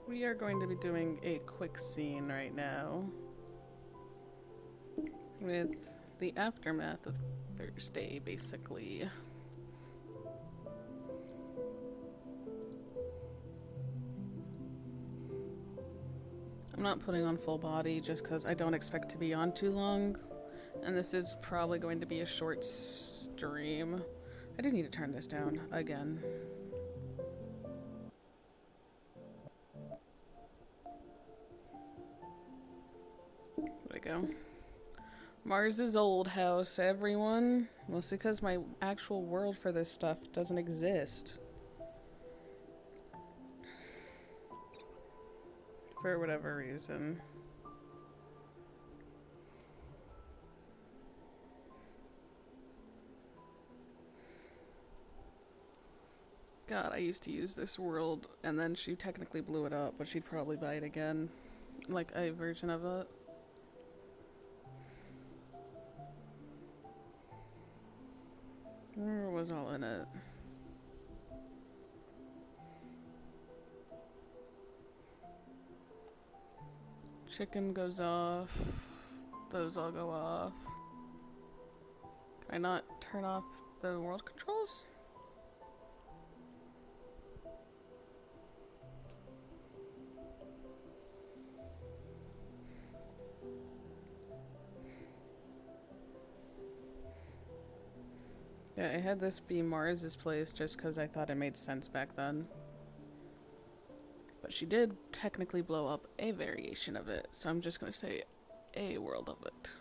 We are going to be doing a quick scene right now with the aftermath of Thursday, basically. I'm not putting on full body just because I don't expect to be on too long, and this is probably going to be a short stream. I do need to turn this down again. Go. Mars's old house, everyone. Mostly because my actual world for this stuff doesn't exist. For whatever reason. God, I used to use this world, and then she technically blew it up, but she'd probably buy it again. Like a version of it. Where was all in it? Chicken goes off. Those all go off. Can I not turn off the world controls? Yeah, I had this be Mars's place just because I thought it made sense back then. But she did technically blow up a variation of it, so I'm just going to say a world of it.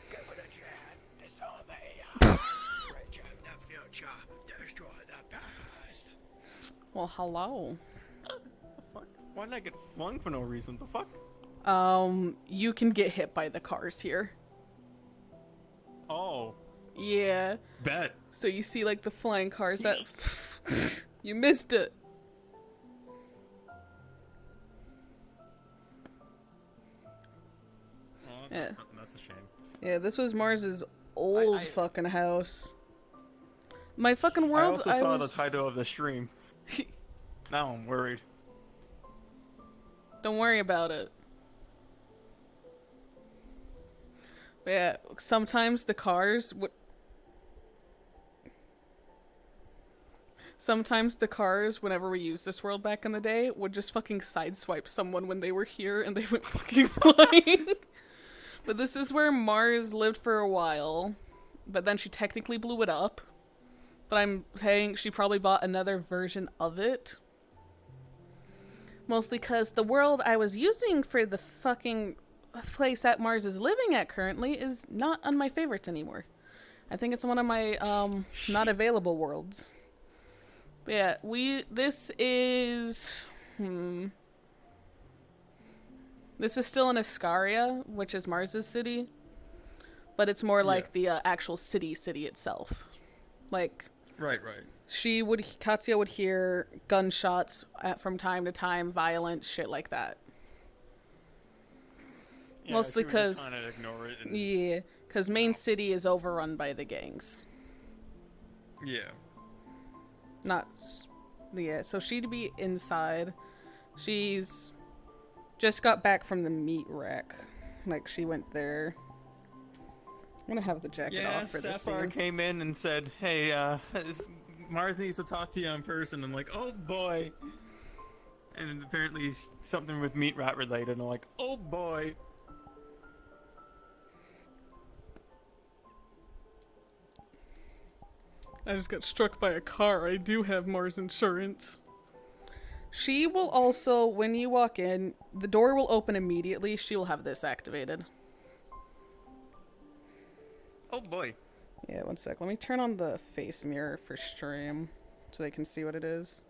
Go for the jazz, it's all there. Reject the future, destroy the past. Well, hello. Why did I get flung for no reason? The fuck? You can get hit by the cars here. Oh. Yeah. Bet. So you see like the flying cars that... You missed it. Oh, Yeah. That's a shame. Yeah, this was Mars's old fucking house. My fucking world, I also saw the title of the stream. Now I'm worried. Don't worry about it. But yeah, sometimes the cars would... Sometimes the cars, whenever we used this world back in the day, would just fucking sideswipe someone when they were here and they went fucking flying. But this is where Mars lived for a while. But then she technically blew it up. But I'm saying she probably bought another version of it. Mostly because the world I was using for the fucking place that Mars is living at currently is not on my favorites anymore. I think it's one of my not available worlds. But yeah, this is still in Ascaria, which is Mars's city. But it's more like the actual city itself. Like Right. Katsio would hear gunshots from time to time, violence, shit like that. Yeah, Mostly because... kind of ignore it. Yeah, because main city is overrun by the gangs. Yeah. Yeah, so she'd be inside. She's just got back from the meat rack. Like, she went there. I'm gonna have the jacket off for this Sapphire scene. came in and said, hey, Mars needs to talk to you in person. I'm like, oh boy. And it's apparently something with meat rat related, and I'm like, oh boy. I just got struck by a car. I do have Mars insurance. She will also, when you walk in, the door will open immediately. She will have this activated. Oh boy. Yeah, one sec. Let me turn on the face mirror for stream so they can see what it is.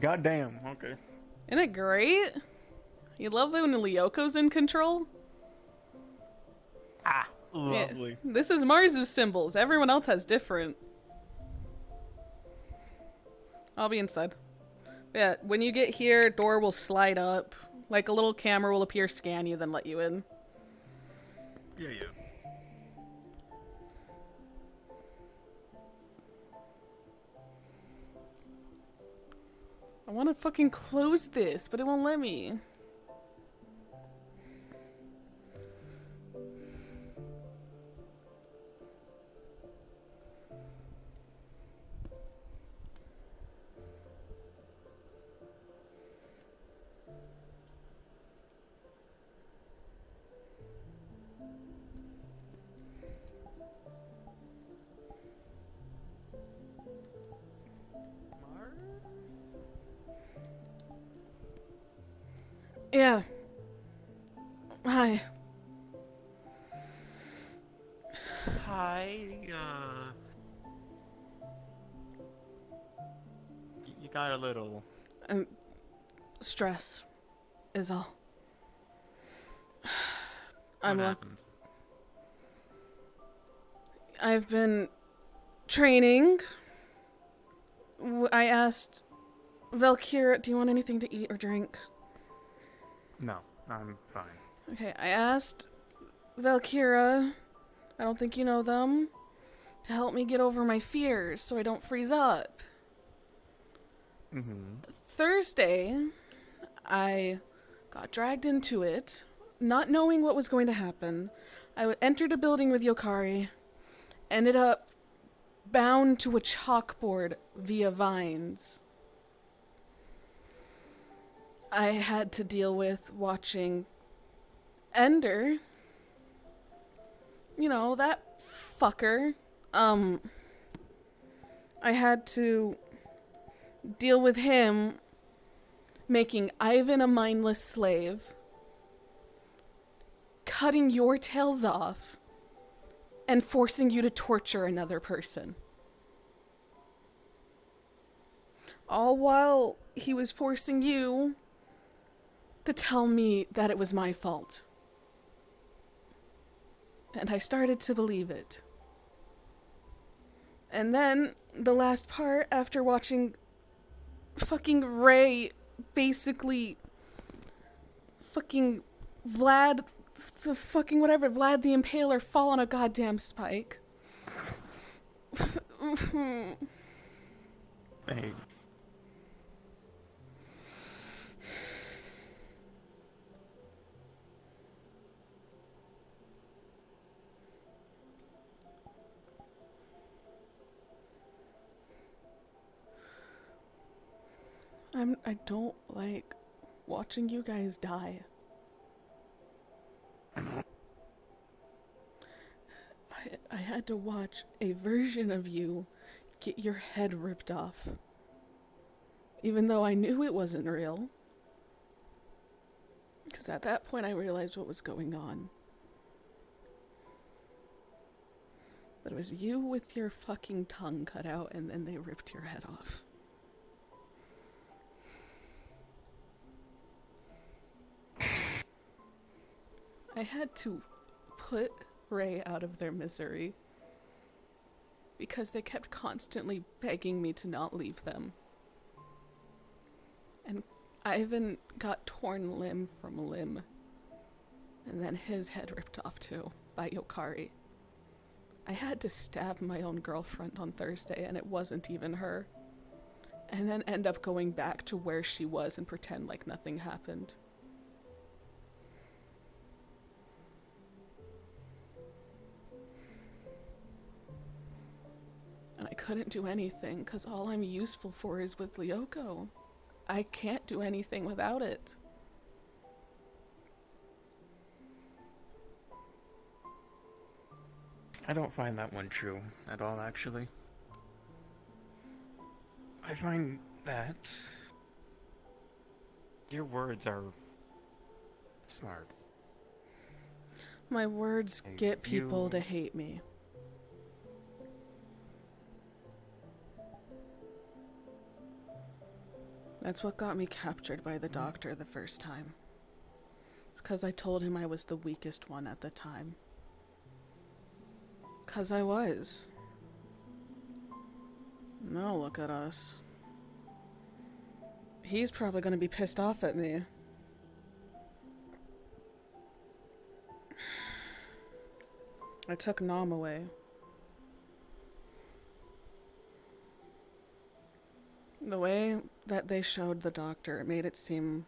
Goddamn. Okay. Isn't it great? You love it when Lyoko's in control? Ah, lovely. Yeah, this is Mars's symbols. Everyone else has different. I'll be inside. Yeah, when you get here, door will slide up. Like a little camera will appear, scan you, then let you in. Yeah. I want to fucking close this, but it won't let me. Yeah. Hi. Hi, you got a little... Stress is all. What happened? I've been training. I asked Valkyra, do you want anything to eat or drink? No, I'm fine. Okay, I asked Valkyra, I don't think you know them, to help me get over my fears so I don't freeze up. Thursday, I got dragged into it, not knowing what was going to happen. I entered a building with Yokari, ended up bound to a chalkboard via vines. I had to deal with watching Ender. You know, that fucker. I had to deal with him making Ivan a mindless slave, cutting your tails off, and forcing you to torture another person. All while he was forcing you to tell me that it was my fault. And I started to believe it. And then, the last part, after watching fucking Ray basically fucking Vlad the fucking whatever, Vlad the Impaler fall on a goddamn spike. Hey. I don't like watching you guys die. I had to watch a version of you get your head ripped off. Even though I knew it wasn't real. Because at that point I realized what was going on. But it was you with your fucking tongue cut out and then they ripped your head off. I had to put Ray out of their misery because they kept constantly begging me to not leave them. And Ivan got torn limb from limb, and then his head ripped off too by Yokari. I had to stab my own girlfriend on Thursday, and it wasn't even her, and then end up going back to where she was and pretend like nothing happened. And I couldn't do anything because all I'm useful for is with Lyoko. I can't do anything without it. I don't find that one true at all, actually. I find that your words are smart. My words Hey, get people you- to hate me. That's what got me captured by the doctor the first time. It's because I told him I was the weakest one at the time. 'Cause I was. Now look at us. He's probably gonna be pissed off at me. I took Nom away. The way that they showed the doctor, it made it seem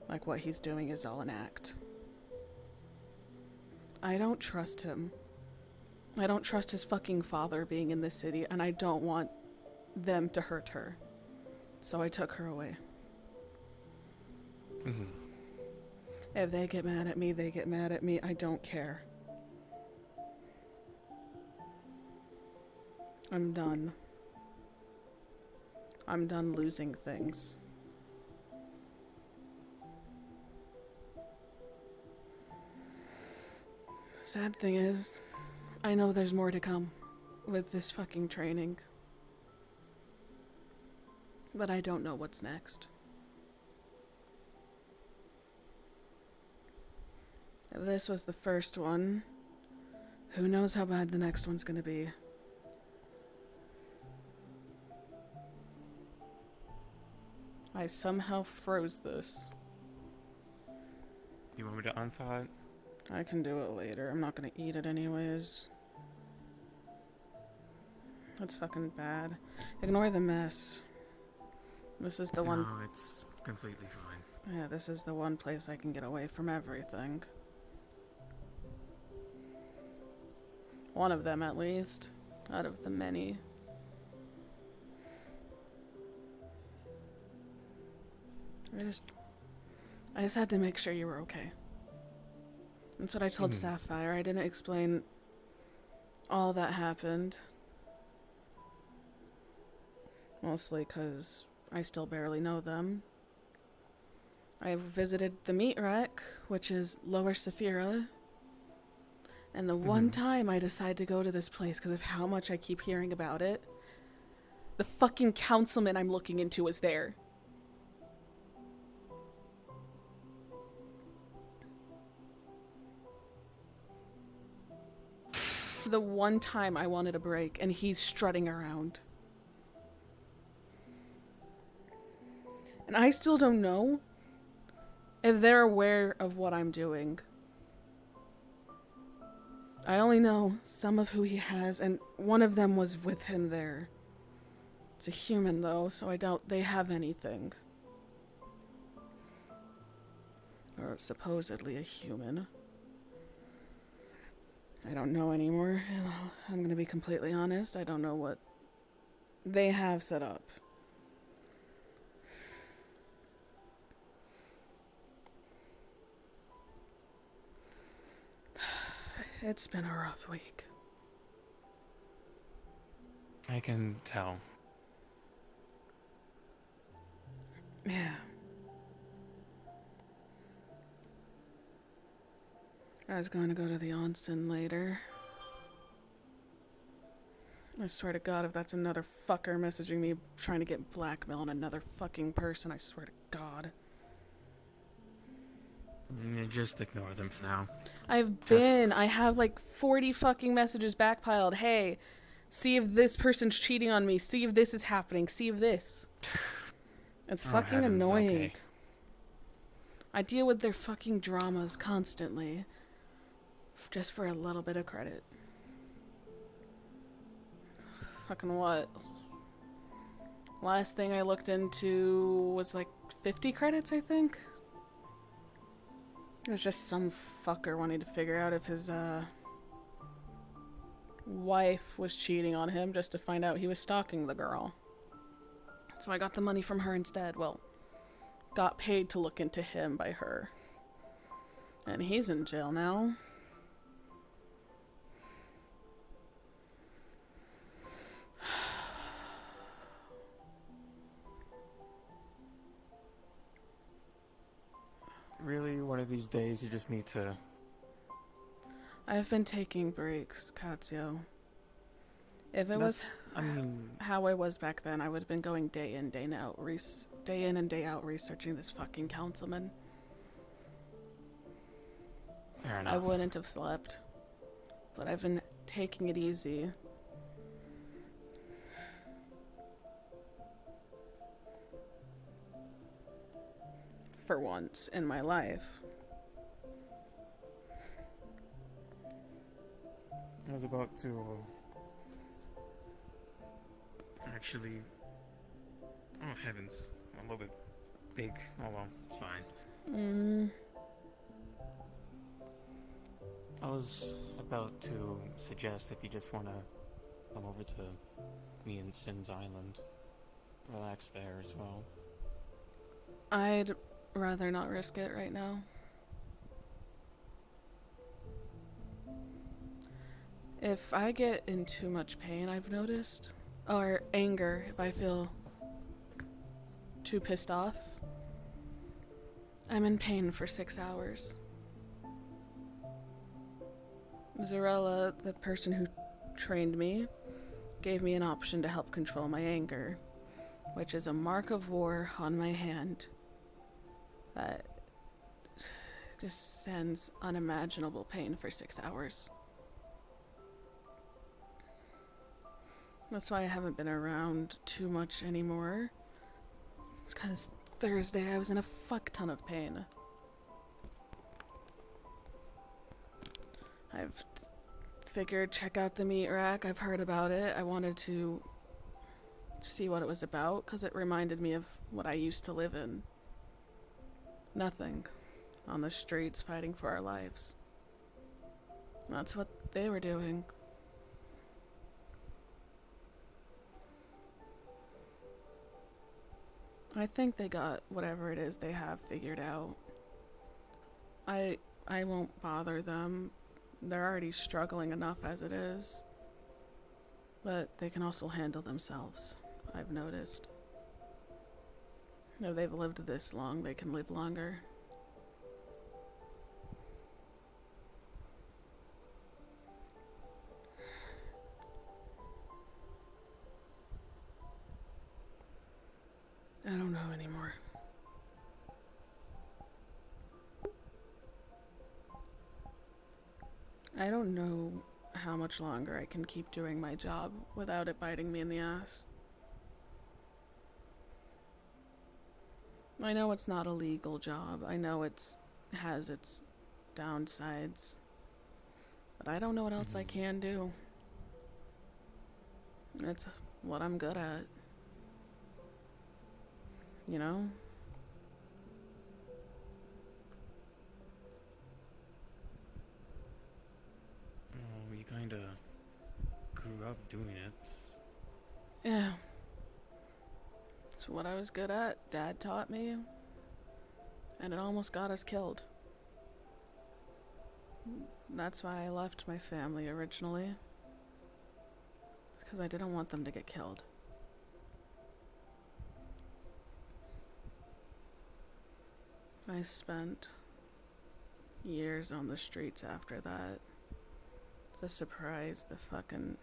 like what he's doing is all an act. I don't trust him. I don't trust his fucking father being in this city, and I don't want them to hurt her. So I took her away. Mhm. If they get mad at me, they get mad at me. I don't care. I'm done. I'm done losing things. The sad thing is, I know there's more to come with this fucking training. But I don't know what's next. If this was the first one, who knows how bad the next one's gonna be. I somehow froze this. You want me to unthaw it? I can do it later. I'm not gonna eat it anyways. That's fucking bad. Ignore the mess. This is the one. No, it's completely fine. Yeah, this is the one place I can get away from everything. One of them, at least. Out of the many. I just had to make sure you were okay. That's what I told Sapphire. I didn't explain all that happened. Mostly because I still barely know them. I visited the meat rack, which is Lower Saphira. And the one time I decide to go to this place because of how much I keep hearing about it, the fucking councilman I'm looking into is there. The one time I wanted a break and he's strutting around. And I still don't know if they're aware of what I'm doing. I only know some of who he has, and one of them was with him there. It's a human, though, so I doubt they have anything. Or supposedly a human. I don't know anymore. I'm gonna be completely honest. I don't know what they have set up. It's been a rough week. I can tell. Yeah. I was going to go to the onsen later. I swear to God, if that's another fucker messaging me trying to get blackmail on another fucking person, I swear to God. Just ignore them for now. I have like 40 fucking messages backpiled. Hey, see if this person's cheating on me. See if this is happening. See if this. It's fucking heavens, annoying. okay. I deal with their fucking dramas constantly. Just for a little bit of credit. Fucking what? Last thing I looked into was like 50 credits, I think. It was just some fucker wanting to figure out if his wife was cheating on him just to find out he was stalking the girl. So I got the money from her instead. Well, got paid to look into him by her. And he's in jail now. Really, one of these days you just need to... I've been taking breaks, Katsio. If it was I mean... how I was back then, I would have been going day in, day and day out researching this fucking councilman. Fair enough. I wouldn't have slept. But I've been taking it easy. For once in my life. I was about to... Actually... Oh, heavens. I'm a little bit big. Oh well, it's fine. I was about to suggest if you just want to come over to me and Sin's Island. Relax there as well. I'd rather not risk it right now. If I get in too much pain, I've noticed, or anger, if I feel too pissed off, I'm in pain for 6 hours. Zarella, the person who trained me, gave me an option to help control my anger, which is a mark of war on my hand that just sends unimaginable pain for 6 hours. That's why I haven't been around too much anymore. It's because Thursday I was in a fuck ton of pain. I've figured check out the meat rack. I've heard about it. I wanted to see what it was about because it reminded me of what I used to live in. Nothing. On the streets fighting for our lives. That's what they were doing. I think they got whatever it is they have figured out. I won't bother them. They're already struggling enough as it is. But they can also handle themselves, I've noticed. If they've lived this long, they can live longer. I don't know anymore. I don't know how much longer I can keep doing my job without it biting me in the ass. I know it's not a legal job. I know it has its downsides. But I don't know what else I can do. It's what I'm good at. You know? Oh, you kinda grew up doing it. Yeah. It's what I was good at. Dad taught me. And it almost got us killed. That's why I left my family originally. It's because I didn't want them to get killed. I spent years on the streets after that. It's a surprise the fucking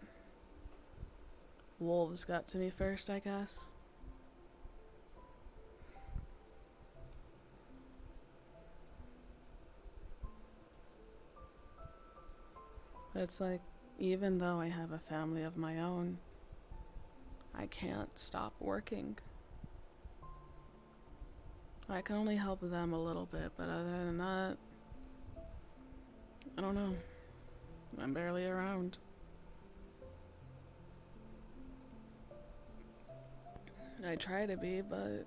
wolves got to me first, I guess. It's like, even though I have a family of my own, I can't stop working. I can only help them a little bit, but other than that, I don't know. I'm barely around. I try to be, but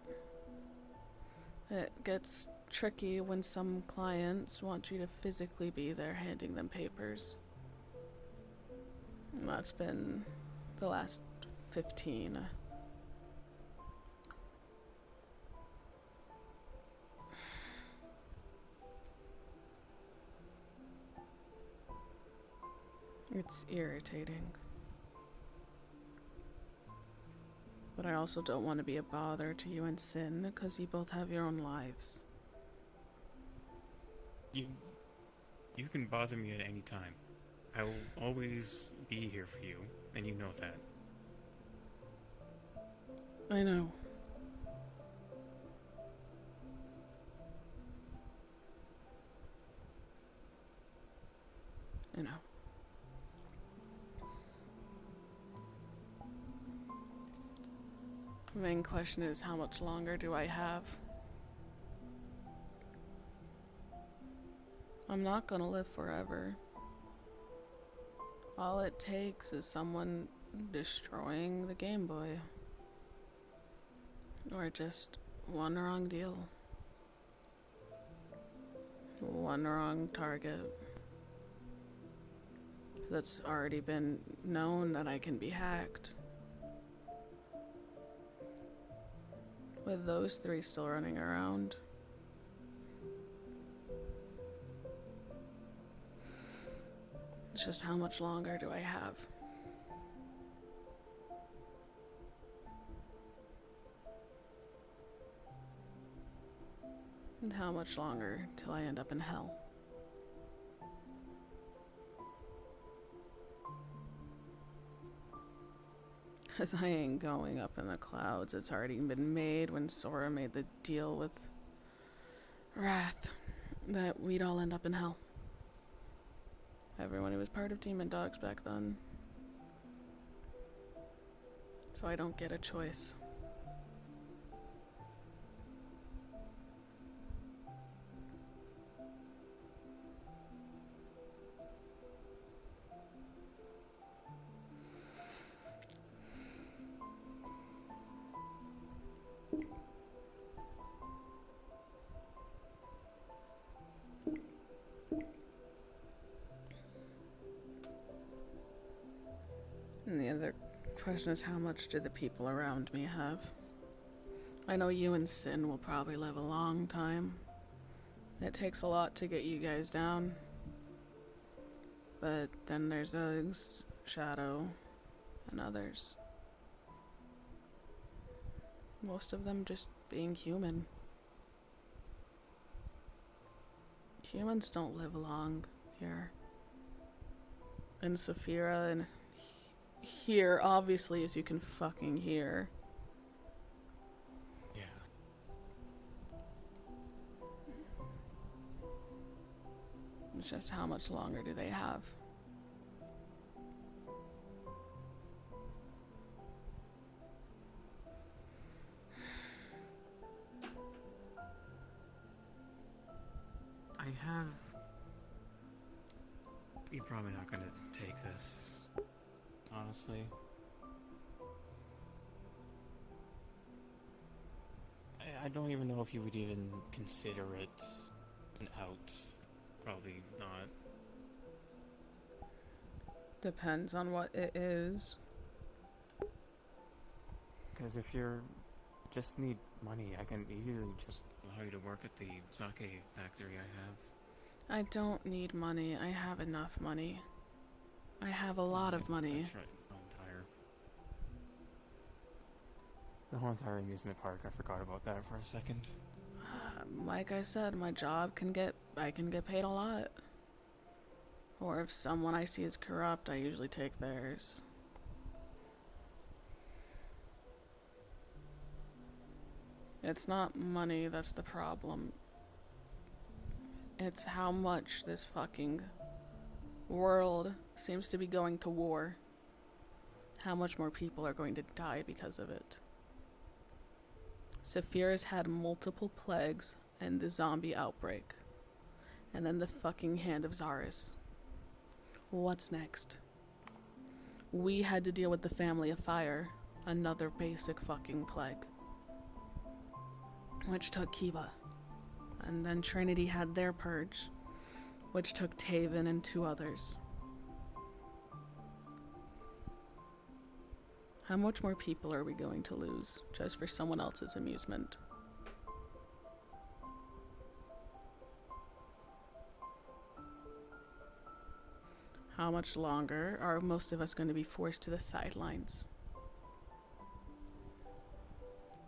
it gets tricky when some clients want you to physically be there handing them papers. And that's been the last 15. It's irritating. But I also don't want to be a bother to you and Sin, because you both have your own lives. You can bother me at any time. I will always be here for you, and you know that. I know. I know. The main question is, how much longer do I have? I'm not gonna live forever. All it takes is someone destroying the Game Boy. Or just one wrong deal. One wrong target. That's already been known that I can be hacked. With those three still running around. It's just how much longer do I have? And how much longer till I end up in hell? Because I ain't going up in the clouds. It's already been made when Sora made the deal with Wrath that we'd all end up in hell. Everyone who was part of Demon Dogs back then. So I don't get a choice. And the other question is, how much do the people around me have? I know you and Sin will probably live a long time. It takes a lot to get you guys down. But then there's Uggs, Shadow, and others. Most of them just being human. Humans don't live long here. And Saphira and here, obviously, as you can fucking hear. Yeah. It's just how much longer do they have? I have... You're probably not gonna take this, honestly. I don't even know if you would even consider it an out. Probably not. Depends on what it is. Because if you're just need money, I can easily just allow you to work at the sake factory I have. I don't need money. I have enough money. I have a lot of money. That's right. The whole entire amusement park. I forgot about that for a second. Like I said, my job I can get paid a lot. Or if someone I see is corrupt, I usually take theirs. It's not money that's the problem. It's how much this fucking world seems to be going to war. How much more people are going to die because of it. Saphira's had multiple plagues and the zombie outbreak. And then the fucking hand of Zaris. What's next? We had to deal with the Family of Fire, another basic fucking plague. Which took Kiba. And then Trinity had their purge, which took Taven and 2 others. How much more people are we going to lose just for someone else's amusement? How much longer are most of us going to be forced to the sidelines?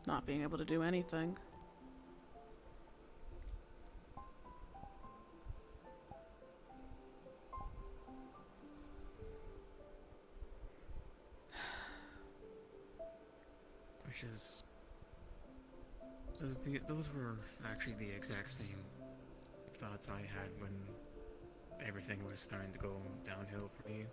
Not being able to do anything. Which is... Those were actually the exact same thoughts I had when everything was starting to go downhill for me.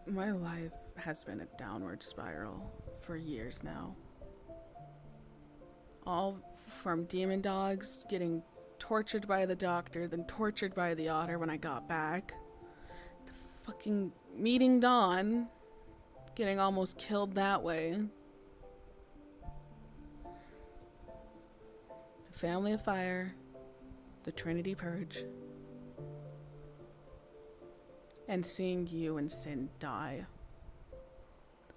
My life has been a downward spiral for years now. All from demon dogs getting tortured by the doctor, then tortured by the otter when I got back, to fucking meeting Dawn, getting almost killed that way. The Family of Fire, the Trinity Purge, and seeing you and Sin die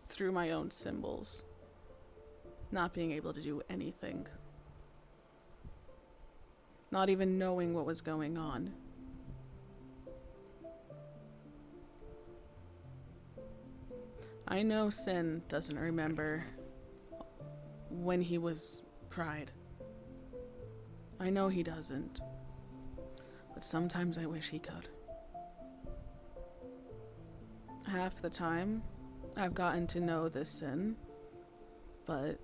through my own symbols, not being able to do anything, not even knowing what was going on. I know Sin doesn't remember when he was Pride. I know he doesn't, but sometimes I wish he could. Half the time, I've gotten to know this Sin, but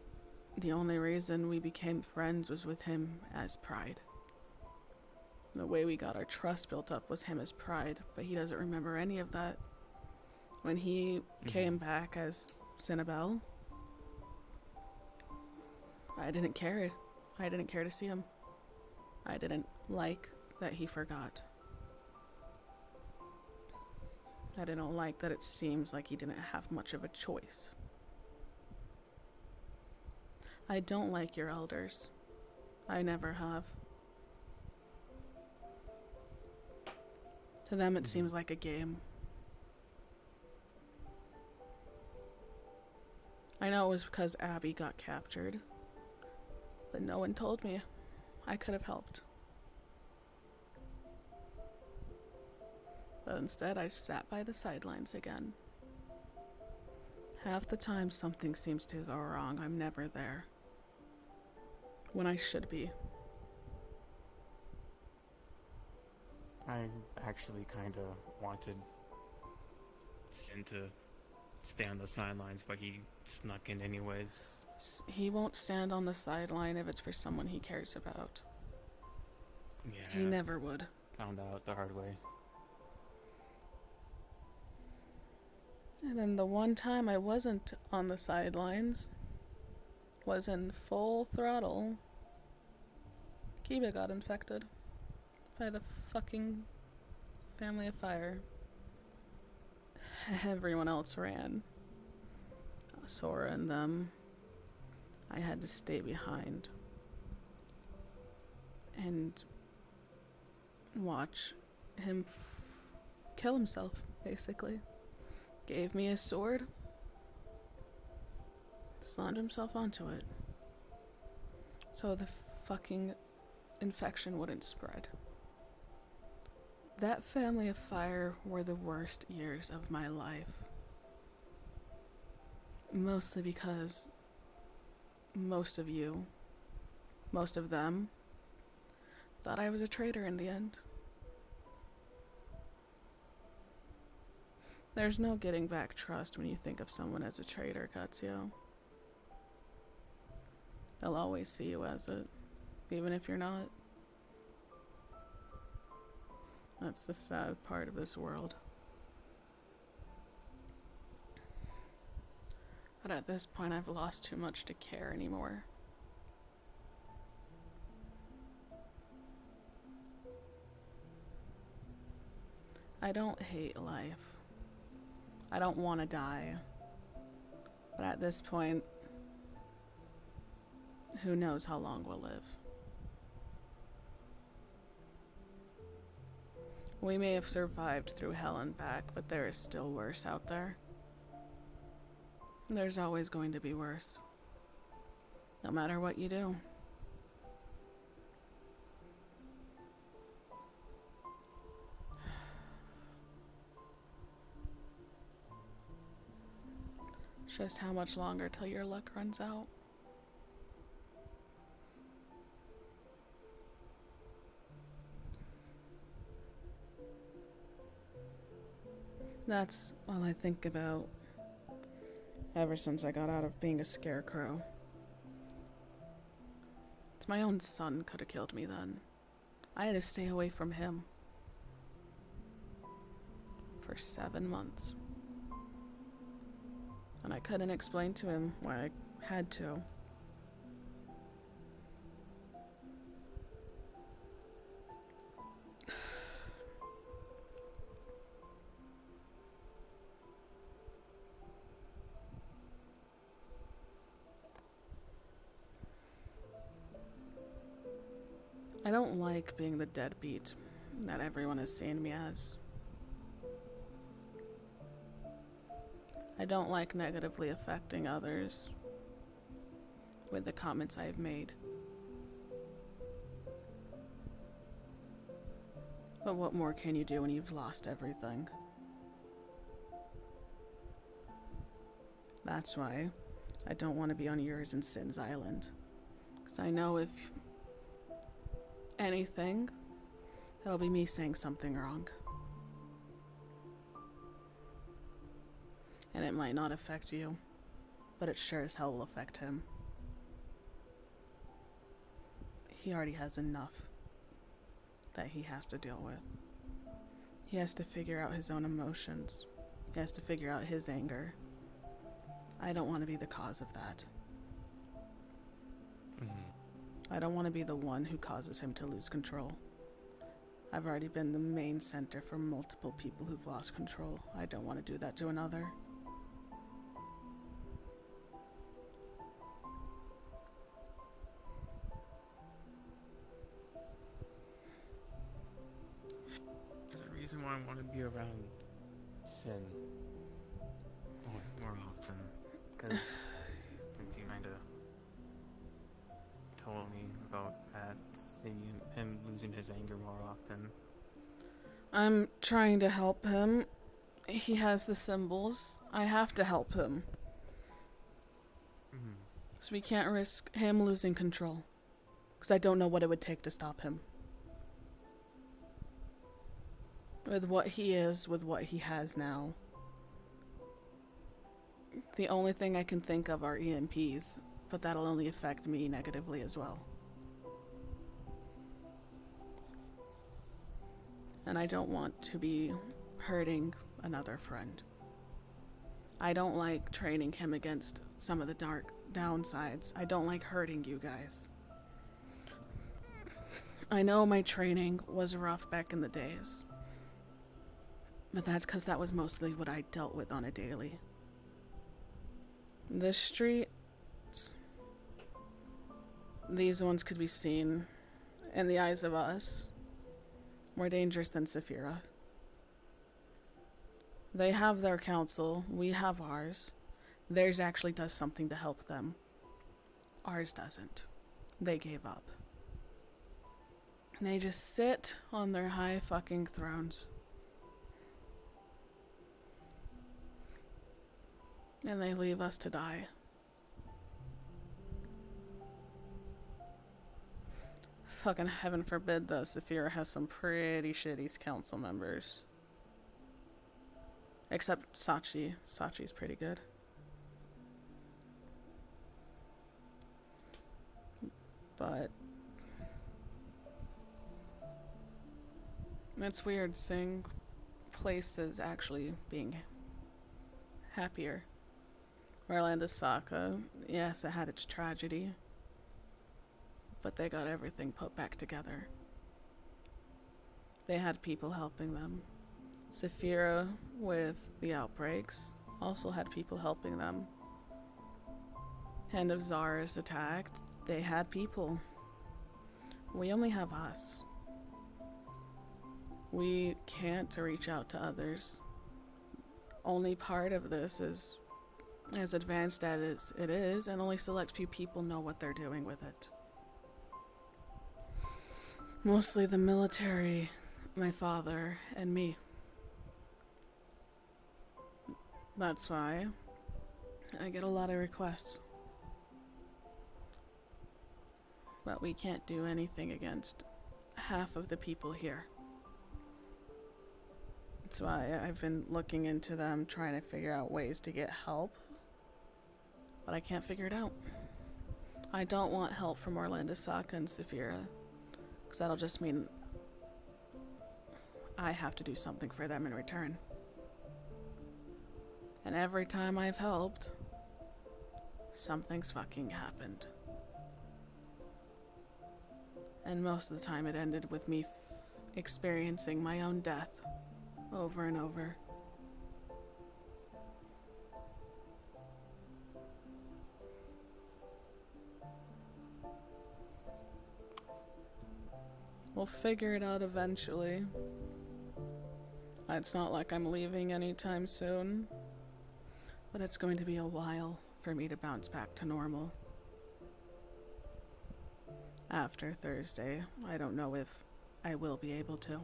the only reason we became friends was with him as Pride. The way we got our trust built up was him as Pride, but he doesn't remember any of that. When he came back as Cinnabelle, I didn't care. I didn't care to see him. I didn't like that he forgot. I didn't like that it seems like he didn't have much of a choice. I don't like your elders. I never have. To them it seems like a game. I know it was because Abby got captured, but no one told me. I could have helped. But instead I sat by the sidelines again. Half the time something seems to go wrong, I'm never there. When I should be. I actually kind of wanted Sin to stay on the sidelines, but he snuck in anyways. He won't stand on the sideline if it's for someone he cares about. Yeah. He never would. Found out the hard way. And then the one time I wasn't on the sidelines was in full throttle. Kiba got infected by the fucking Family of Fire. Everyone else ran. Sora and them. I had to stay behind and watch him kill himself, basically. Gave me a sword, slammed himself onto it, so the fucking infection wouldn't spread. That Family of Fire were the worst years of my life. Mostly because most of them, thought I was a traitor in the end. There's no getting back trust when you think of someone as a traitor, Katsio. They'll always see you as it, even if you're not. That's the sad part of this world. But at this point, I've lost too much to care anymore. I don't hate life. I don't want to die. But at this point, who knows how long we'll live. We may have survived through hell and back, but there is still worse out there. There's always going to be worse. No matter what you do. Just how much longer till your luck runs out? That's all I think about ever since I got out of being a scarecrow. It's my own son could have killed me then. I had to stay away from him for 7 months. And I couldn't explain to him why I had to. I don't like being the deadbeat that everyone has seen me as. I don't like negatively affecting others with the comments I've made. But what more can you do when you've lost everything? That's why I don't want to be on yours and Sin's Island. Because I know if anything, it'll be me saying something wrong. And it might not affect you, but it sure as hell will affect him. He already has enough that he has to deal with. He has to figure out his own emotions. He has to figure out his anger. I don't want to be the cause of that. I don't want to be the one who causes him to lose control. I've already been the main center for multiple people who've lost control. I don't want to do that to another. There's a reason why I want to be around Sin more often, because he kind of told me about that, seeing him losing his anger more often. I'm trying to help him. He has the symbols. I have to help him. So we can't risk him losing control. Because I don't know what it would take to stop him. With what he is, with what he has now. The only thing I can think of are EMPs, but that'll only affect me negatively as well. And I don't want to be hurting another friend. I don't like training him against some of the dark downsides. I don't like hurting you guys. I know my training was rough back in the days. But that's because that was mostly what I dealt with on a daily. This street, these ones could be seen, in the eyes of us, more dangerous than Saphira. They have their council, we have ours. Theirs actually does something to help them. Ours doesn't. They gave up. They just sit on their high fucking thrones. And they leave us to die. Fucking heaven forbid though, Saphira has some pretty shitty council members. Except Sachi. Sachi's pretty good. But it's weird seeing places actually being happier. Where Saka, yes, it had its tragedy, but they got everything put back together. They had people helping them. Saphira, with the outbreaks, also had people helping them. And if Zara's attacked, they had people. We only have us. We can't reach out to others. Only part of this is as advanced as it is, and only select few people know what they're doing with it. Mostly the military, my father, and me. That's why I get a lot of requests. But we can't do anything against half of the people here. That's why I've been looking into them, trying to figure out ways to get help. But I can't figure it out. I don't want help from Orlando Saka and Saphira, because that'll just mean I have to do something for them in return. And every time I've helped, something's fucking happened. And most of the time it ended with me experiencing my own death over and over. We'll figure it out eventually. It's not like I'm leaving anytime soon, but it's going to be a while for me to bounce back to normal. After Thursday, I don't know if I will be able to.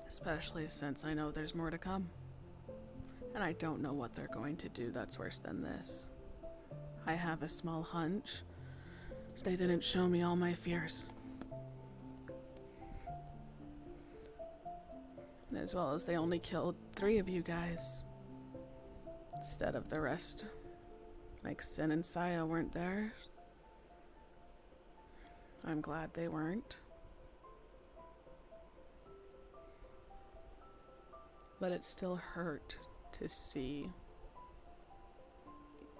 Especially since I know there's more to come. And I don't know what they're going to do that's worse than this. I have a small hunch. So they didn't show me all my fears. As well as they only killed 3 of you guys. Instead of the rest. Like Sin and Saya weren't there. I'm glad they weren't. But it still hurt to see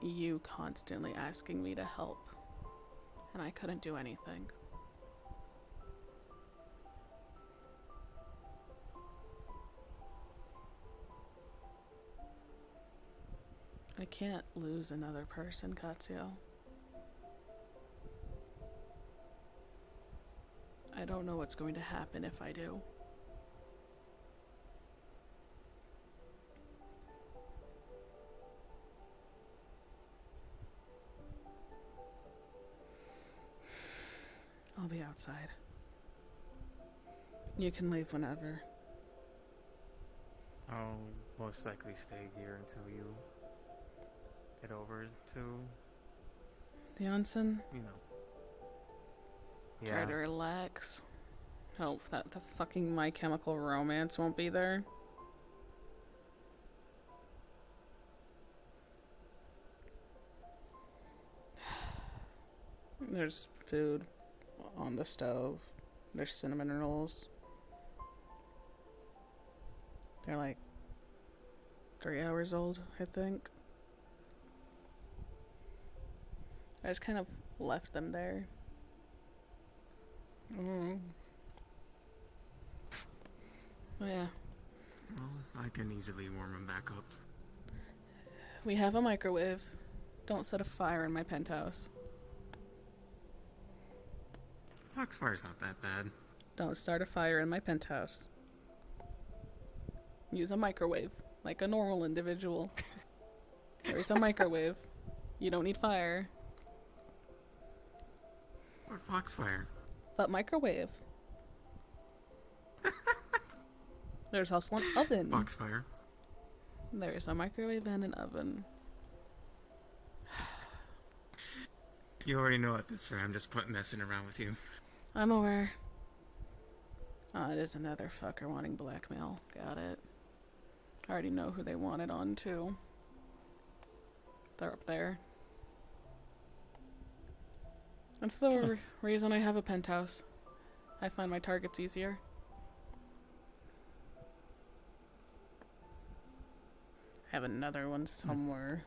you constantly asking me to help. And I couldn't do anything. I can't lose another person, Katsio. I don't know what's going to happen if I do. I'll be outside. You can leave whenever. I'll most likely stay here until you head over to, The onsen? you know. Try to relax. Hope that the fucking My Chemical Romance won't be there. There's food on the stove. There's cinnamon rolls. They're like 3 hours old, I think. I just kind of left them there. Oh yeah. Well, I can easily warm them back up. We have a microwave. Don't set a fire in my penthouse. Foxfire's not that bad. Don't start a fire in my penthouse. Use a microwave, like a normal individual. There's a microwave. You don't need fire. Or Foxfire. But microwave. There's also an oven. Foxfire. There's a microwave and an oven. You already know at this rate, I'm just messing around with you. I'm aware. Oh, it is another fucker wanting blackmail. Got it. I already know who they want it on, too. They're up there. That's the reason I have a penthouse. I find my targets easier. I have another one somewhere.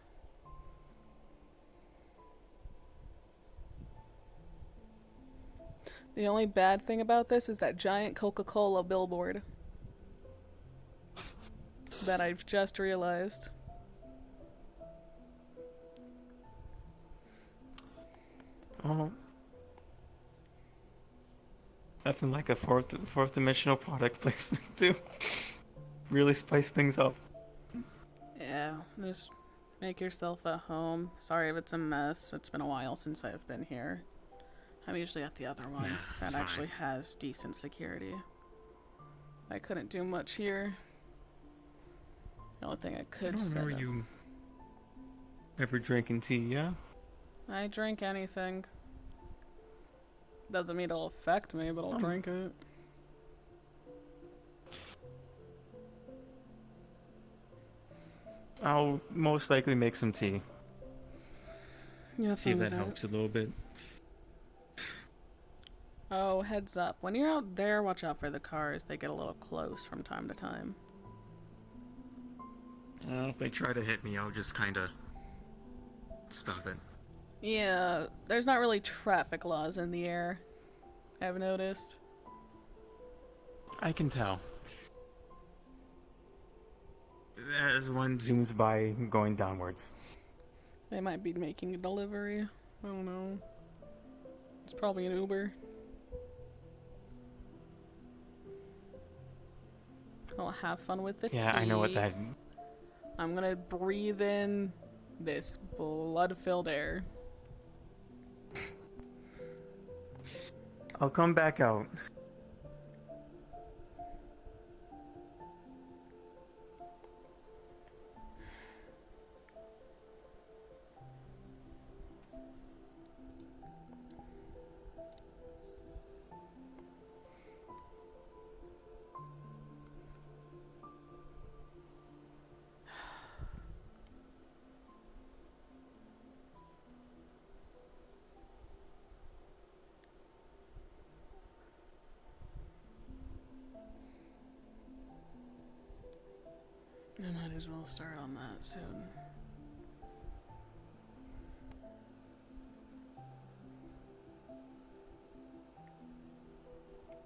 The only bad thing about this is that giant Coca-Cola billboard that I've just realized. Oh. Nothing like a fourth dimensional product placement to really spice things up. Yeah, just make yourself at home. Sorry if it's a mess. It's been a while since I've been here. I'm usually at the other one Yeah, that that's actually fine. has decent security. I couldn't do much here. The only thing I I could don't set remember up. you ever drinking tea, yeah? I drink anything. Doesn't mean it'll affect me, but I'll drink it. I'll most likely make some tea. You have See if fun with that helps a little bit. Oh, heads up. When you're out there, watch out for the cars. They get a little close from time to time. If they try to hit me, I'll just kind of stop it. Yeah, there's not really traffic laws in the air, I've noticed. I can tell. As one zooms by going downwards. They might be making a delivery. I don't know. It's probably an Uber. I'll have fun with the tea. Yeah, I know what that... I'm gonna breathe in this blood-filled air. I'll come back out. I might as well start on that soon.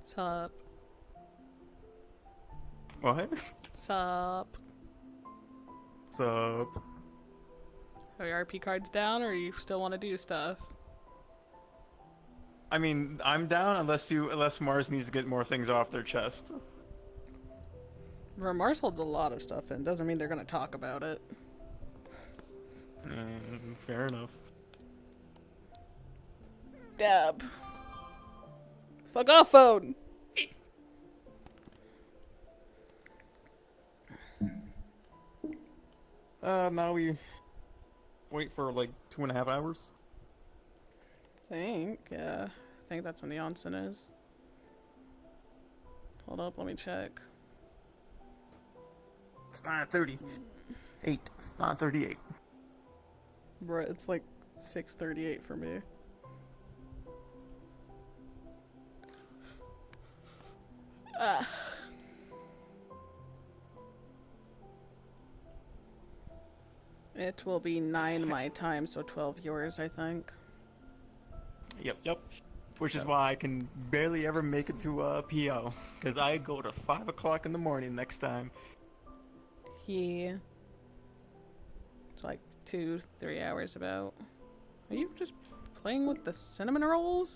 Sup? What? Sup? What's up? Are your RP cards down, or you still want to do stuff? I mean, I'm down unless Mars needs to get more things off their chest. Mars holds a lot of stuff in. Doesn't mean they're gonna talk about it. Fair enough. Dab. Fuck off, phone! Now we wait for like 2.5 hours. Yeah. I think that's when the onsen is. Hold up, let me check. It's 9:38. 9:38. Bruh, it's like 6:38 for me. Ah. It will be 9 my time, so 12 yours, I think. Yep. Which is why I can barely ever make it to PO, because I go to 5 o'clock in the morning next time. Yeah. It's like 2-3 hours about. Are you just playing with the cinnamon rolls?